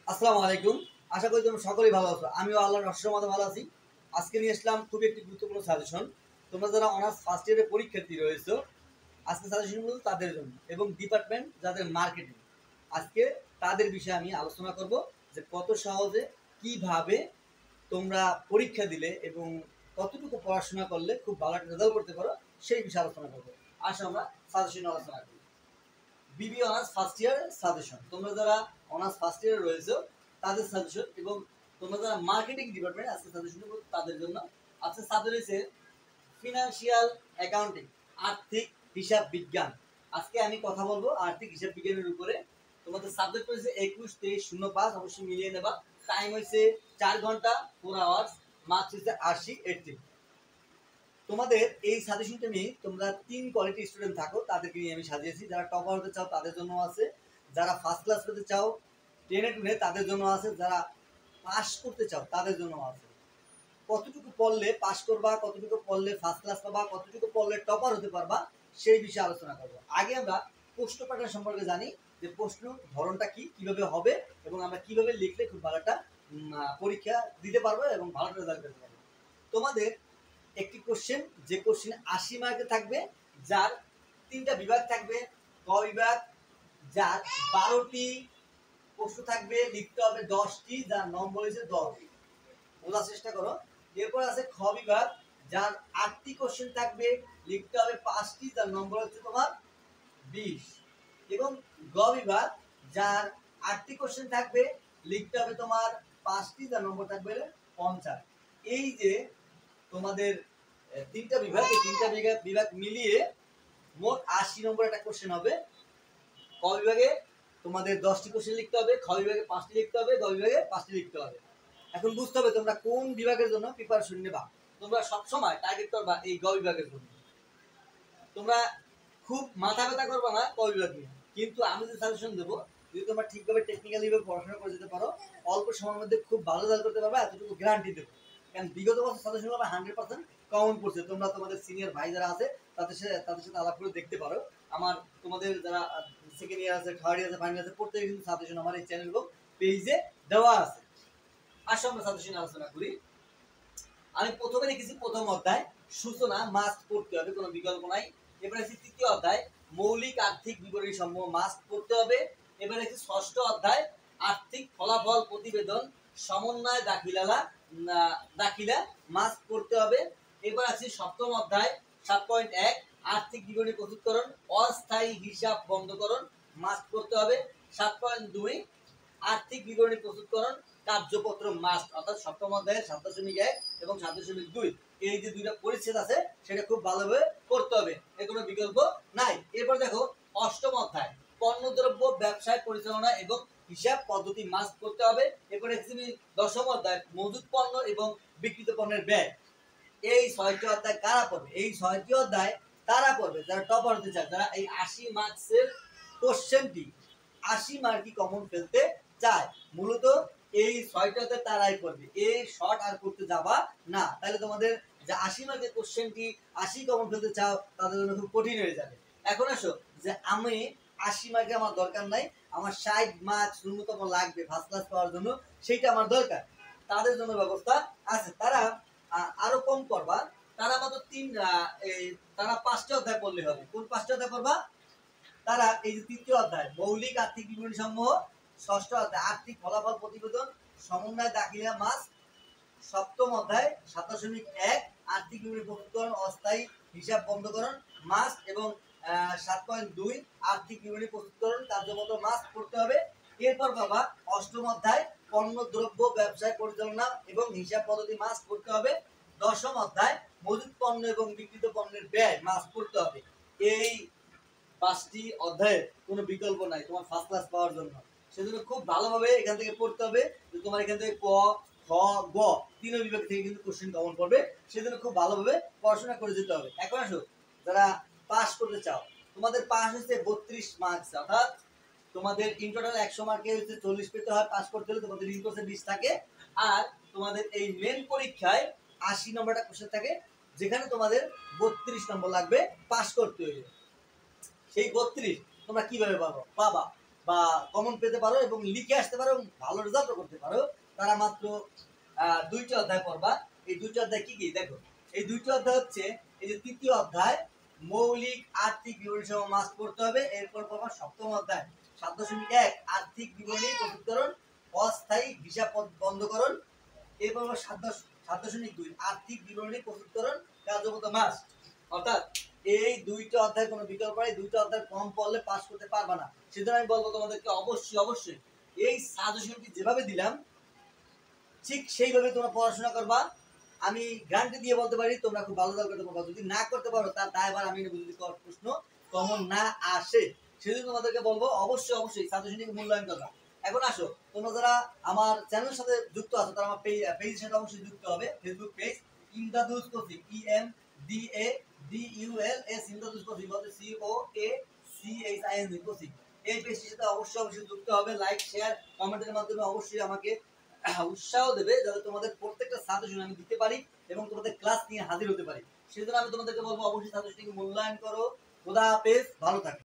আসসালামু আলাইকুম। আশা করি তোমরা সকলেই ভালো আছো। আমিও আল্লাহর রহমতে ভালো আছি। আজকে নিয়ে আসলাম খুবই একটি গুরুত্বপূর্ণ সাজেশন। তোমরা যারা অনার্স ফার্স্ট ইয়ারের পরীক্ষার্থী রয়েছো, আজকে সাজেশনগুলো তাদের জন্য এবং ডিপার্টমেন্ট যাদের মার্কেটিং, আজকে তাদের বিষয়ে আমি আলোচনা করব যে কত সহজে কিভাবে তোমরা পরীক্ষা দিলে এবং কতটুকু পড়াশোনা করলে খুব ভালো একটা রেজাল্ট করতে পারো সেই বিষয়ে আলোচনা করবো। আসো আমরা সাজেশন আলোচনা করি। বিবি অনার্স ফার্স্ট ইয়ার সাজেশন, তোমরা যারা অনার্স ফার্স্ট ইয়ারে রয়েছে তাদের সাজেশন এবং তোমরা যারা মার্কেটিং ডিপার্টমেন্ট আজকে সাজেশন দেবো তাদের জন্য। আজকে সাবজেক্ট রয়েছে ফিনান্সিয়াল অ্যাকাউন্টিং, আর্থিক হিসাব বিজ্ঞান। আজকে আমি কথা বলবো আর্থিক হিসাব বিজ্ঞানের উপরে। তোমাদের সাবজেক্ট রয়েছে 21, 23, 05, অবশ্যই মিলিয়ে নেবা। টাইম হয়েছে 4 ঘন্টা 4 আওয়ার্স, মার্কস হচ্ছে 80 তোমাদের এই সাজেশনটা নিয়ে তোমরা 3 কোয়ালিটি স্টুডেন্ট থাকো, তাদেরকে নিয়ে আমি সাজিয়েছি। যারা টপার হতে চাও তাদের জন্য আছে, যারা ফার্স্ট ক্লাস পেতে চাও 10-এ তাদের জন্য আছে, যারা পাস করতে চাও তাদের জন্য আছে। কতটুকু পড়লে পাস করবা, কতটুকু পড়লে ফার্স্ট ক্লাস পাবা, কতটুকু পড়লে টপার হতে পারবা সেই বিষয়ে আলোচনা করবো। আগে আমরা প্রশ্ন প্যাটার্ন সম্পর্কে জানি যে প্রশ্ন ধরনটা কি, কিভাবে হবে এবং আমরা কিভাবে লিখলে খুব ভালো একটা পরীক্ষা দিতে পারবো এবং ভালো রেজাল্ট করতে পারবো। তোমাদের একটি কোশ্চেন, যে কোশ্চেন 80 মার্কে থাকবে, যার 3টা বিভাগ থাকবে। ক বিভাগ, যার 12টি প্রশ্ন থাকবে, লিখতে হবে 10টি, যার নম্বর হচ্ছে 10। বোঝার চেষ্টা করো। এরপর আছে খ বিভাগ, যার 8টি কোশ্চেন থাকবে, লিখতে হবে 5টি, যার নম্বর হচ্ছে তোমার 20। এবং গ বিভাগ, যার 8টি কোশ্চেন থাকবে, লিখতে হবে তোমার 5টি, যার নম্বর থাকবে 50। এই যে তোমাদের 3টা বিভাগ, এই 3টা বিভাগ মিলিয়ে মোট 80 নম্বর একটা কোশ্চেন হবে। ক বিভাগে তোমাদের 10টি কোশ্চেন লিখতে হবে, খ বিভাগে 5টি লিখতে হবে, গ বিভাগে 5টি লিখতে হবে। এখন বুঝতে হবে তোমরা কোন বিভাগের জন্য প্রিপারেশন নেবা। তোমরা সবসময় টার্গেট করবা এই গ বিভাগের জন্য। তোমরা খুব মাথা ব্যথা করবা না ক বিভাগ নিয়ে, কিন্তু আমি যে সাজেশন দেবো, যদি তোমরা ঠিকভাবে টেকনিক্যালি ভাবে পড়াশোনা করে যেতে পারো, অল্প সময়ের মধ্যে খুব ভালো রেজাল্ট করতে পারবে, এতটুকু গ্যারান্টি দেবো। কারণ বিগত বছর সাজেশন 100% কমন পড়ছে। তোমরা তোমাদের সিনিয়র ভাই যারা আছে তাদের সাথে আলাপ করে দেখতে পারো। আমার তোমাদের যারা সেকেন্ড ইয়ার আছে, থার্ড ইয়ার আছে, ফাইনাল আছে, প্রত্যেকে কিন্তু সাজেশন আমার এই চ্যানেল এবং পেজে দেওয়া আছে। আসো আমরা সাজেশন আলোচনা করি। আমি প্রথমে লিখেছি প্রথম অধ্যায় সূচনা, মাস্ট পড়তে হবে, কোনো বিকল্প নাই। এবারে আছে তৃতীয় অধ্যায় মৌলিক আর্থিক বিবরণী সমূহ, মাস্ট পড়তে হবে। এবারে আছে ষষ্ঠ অধ্যায় আর্থিক ফলাফল প্রতিবেদন, সমন্বয় দাখিলা, মাস্ট পড়তে হবে। এবার আছে সপ্তম অধ্যায় 7.1 আর্থিক বিবরণী প্রস্তুতকরণ, অস্থায়ী হিসাব বন্ধকরণ, মাস্ট পড়তে হবে। 7.2 আর্থিক বিবরণী প্রস্তুতকরণ কার্যপত্র, মাস্ট। অর্থাৎ সপ্তম অধ্যায়ের 7.1 এবং 7.2 এই যে দুইটা পরিচ্ছেদ আছে সেটা খুব ভালোভাবে পড়তে হবে, এর কোনো বিকল্প নাই। এরপর দেখো অষ্টম অধ্যায় পণ্যদ্রব্য ব্যবসায় পরিচালনা এবং হিসাব পদ্ধতি, মাস্ট করতে হবে। এরপরে দশম অধ্যায় মজুত পণ্য এবং বিক্রিত পণ্যের ব্যয়। এই 6টি অধ্যায় কারা পড়বে? এই 6টি অধ্যায় তারা পড়বে যারা টপার হতে চায়, যারা এই 80 মার্কসের কোশ্চেনটি 80 মার্কই কমন ফেলতে চায়। মূলত এই 6টাতে তারাই পড়বে, এই শর্ট আর করতে যাবা না, তাহলে তোমাদের যে 80 মার্কের কোশ্চেনটি 80 কমন ফেলতে চাও তাদের জন্য খুব কঠিন হয়ে যাবে। এখন আসো যে আমি 80 মার্কে আমার দরকার নাই, আমার 60 মার্কস ন্যূনতম লাগবে ফার্স্ট ক্লাস পাওয়ার জন্য, সেইটা আমার দরকার। তাদের জন্য ব্যবস্থা আছে। তারা আরো কম করবা, তারা মাত্র তারা 5টা অধ্যায় পড়লে হবে। কোন 5টা অধ্যায় পড়বা? তারা এই যে তৃতীয় অধ্যায় মৌলিক আর্থিক বিবরণী সমূহ, ষষ্ঠ অধ্যায় আর্থিক ফলাফল প্রতিবেদন, সমন্বয় দাখিলা, মাস্ট। সপ্তম অধ্যায় 7.1 আর্থিক বিবরণী প্রস্তুতকরণ, অস্থায়ী হিসাব বন্ধকরণ, মাস্ট। এবং 7.2 আর্থিক বিবরণী প্রস্তুতকরণ কার্যপত্র, মাস্ট করতে হবে। এরপর বাবা অষ্টম অধ্যায় পণ্য দ্রব্য ব্যবসায় পরিচালনা এবং হিসাব পদ্ধতি, মাস্ট করতে হবে। দশম অধ্যায় মজুত পণ্য এবং বিক্রিত পণ্যের ব্যয়, মাস্ট করতে হবে। এই 5টি অধ্যায়ে কোনো বিকল্প নাই তোমার ফার্স্ট ক্লাস পাওয়ার জন্য। সেজন্য খুব ভালোভাবে এখান থেকে পড়তে হবে। তোমার এখান থেকে ক, খ, গ 3 বিভাগ থেকে কিন্তু কোশ্চেন কমন পড়বে, সেজন্য খুব ভালোভাবে পড়াশোনা করে যেতে হবে। এখন আসো যারা পাস করতে চাও, তোমাদের পাস হচ্ছে 32 মার্কস, অর্থাৎ তোমাদের ইন টোটাল 100 মার্কে হচ্ছে 40 পেতে হয় পাস করতে হলে, তোমাদের ইন কোর্সে 20 থাকে। আর তোমাদের এই মেন পরীক্ষায় 80 নম্বরটা কোশ্চেন থাকে, যেখানে তোমাদের 32 নম্বর লাগবে পাস করতে হলে। সেই 32 তোমরা কিভাবে পাবা? বা কমন পেতে পারো এবং লিখে আসতে পারো এবং ভালো রেজাল্টও করতে পারো, তারা মাত্র 2টি অধ্যায় পড়বা। এই 2টি অধ্যায় কি কি দেখো, এই 2টি অধ্যায় হচ্ছে এই যে তৃতীয় অধ্যায় মৌলিক আর্থিক বিবরণী সমূহ মাস পড়তে হবে। এরপর পড়বা সপ্তম অধ্যায় 7.1 আর্থিক বিবরণী প্রস্তুতকরণ অস্থায়ী হিসাব বন্ধকরণ। এরপর 7.2 আর্থিক বিবরণী প্রস্তুতকরণ কার্যগত মাস। অর্থাৎ এই 2টা অধ্যায় কোনো বিকল্প নাই, 2টা অধ্যায় কম পড়লে পাস করতে পারবা না। সেজন্য আমি বলবো তোমাদেরকে অবশ্যই এই সাজেশনটি যেভাবে দিলাম ঠিক সেইভাবে তোমরা পড়াশোনা করবা। আমি গ্যারান্টি দিয়ে বলতে পারি তোমরা খুব ভালো রেজাল্ট করতে পারবে। যদি না করতে পারো তার দায়ভার আমি নেব, যদি প্রশ্ন কমন না আসে। সেজন্য তোমাদেরকে বলবো অবশ্যই সাজেশনটিকে মূল্যায়ন করবা। এখন আসো, তোমরা যারা আমার চ্যানেলের সাথে যুক্ত আছো তারা আমার পেজের সাথে অবশ্যই যুক্ত হবে। Facebook page Imdadul coaching, EMDADULS Imdadul coaching, বলতে COACHING কোচিং। এই পেজটির সাথে অবশ্যই যুক্ত হবে। লাইক শেয়ার কমেন্টের মাধ্যমে অবশ্যই আমাকে উৎসাহ দেবে যাতে তোমাদের প্রত্যেকটা সাজেশন আমি দিতে পারি এবং তোমাদের ক্লাস নিয়ে হাজির হতে পারি। সেজন্য আমি তোমাদেরকে বলবো অবশ্যই সাজেশনটিকে মূল্যায়ন করো। খোদা হাফেজ, ভালো থাকো।